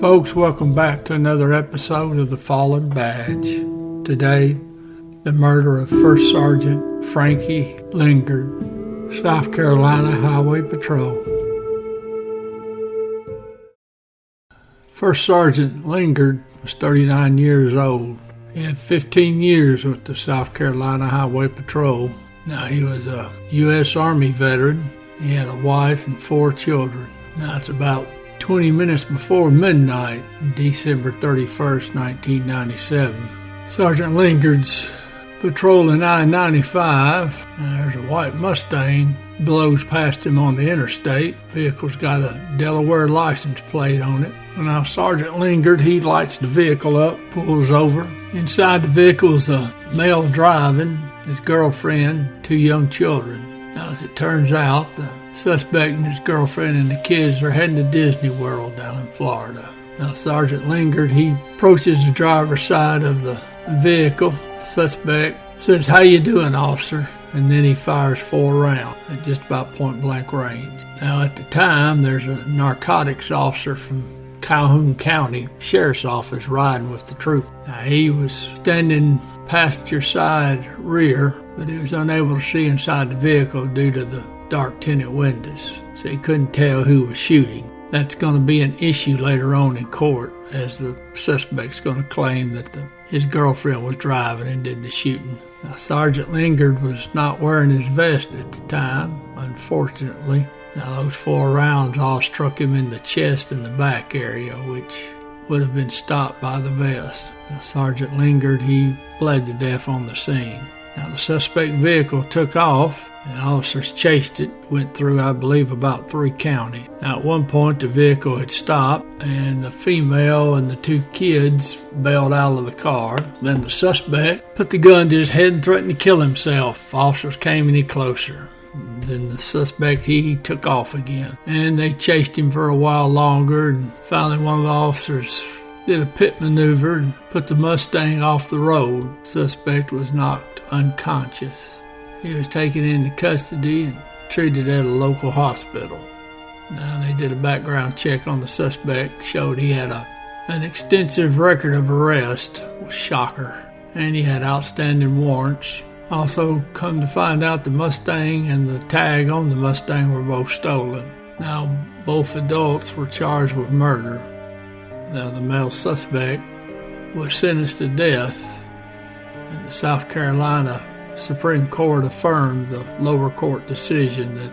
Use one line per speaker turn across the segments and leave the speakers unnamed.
Folks, welcome back to another episode of The Fallen Badge. Today, the murder of First Sergeant Frankie Lingard, South Carolina Highway Patrol. First Sergeant Lingard was 39 years old. He had 15 years with the South Carolina Highway Patrol. Now, he was a U.S. Army veteran. He had a wife and 4 children. Now, it's about 20 minutes before midnight, December 31st, 1997. Sergeant Lingard's patrolling I-95. There's a white Mustang blows past him on the interstate. Vehicle's got a Delaware license plate on it. Now Sergeant Lingard, he lights the vehicle up, pulls over. Inside the vehicle is a male driving, his girlfriend, 2 young children. Now, as it turns out, the suspect and his girlfriend and the kids are heading to Disney World down in Florida. Now, Sergeant Lingard, he approaches the driver's side of the vehicle. Suspect says, "How you doing, officer?" And then he fires 4 rounds at just about point-blank range. Now, at the time, there's a narcotics officer from Calhoun County Sheriff's Office riding with the troop. Now, he was standing passenger side rear, but he was unable to see inside the vehicle due to the dark tinted windows, so he couldn't tell who was shooting. That's going to be an issue later on in court, as the suspect's going to claim that his girlfriend was driving and did the shooting. Now, Sergeant Lingard was not wearing his vest at the time, unfortunately. Now, those 4 rounds all struck him in the chest and the back area, which would have been stopped by the vest. Now, Sergeant Lingard, he bled to death on the scene. Now, the suspect vehicle took off, and officers chased it, went through, I believe, about 3 counties. Now, at one point, the vehicle had stopped, and the female and the 2 kids bailed out of the car. Then the suspect put the gun to his head and threatened to kill himself. Officers came any closer. Then the suspect, he took off again. And they chased him for a while longer, and finally one of the officers did a pit maneuver and put the Mustang off the road. The suspect was knocked unconscious. He was taken into custody and treated at a local hospital. Now, they did a background check on the suspect, showed he had an extensive record of arrest. Shocker. And he had outstanding warrants. Also, come to find out, the Mustang and the tag on the Mustang were both stolen. Now, both adults were charged with murder. Now, the male suspect was sentenced to death, and the South Carolina Supreme Court affirmed the lower court decision that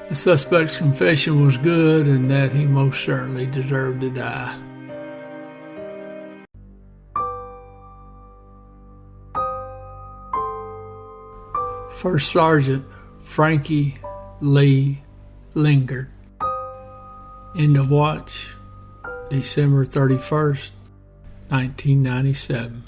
the suspect's confession was good and that he most certainly deserved to die. First Sergeant Frankie Lee Lingard. End of watch, December 31st, 1997.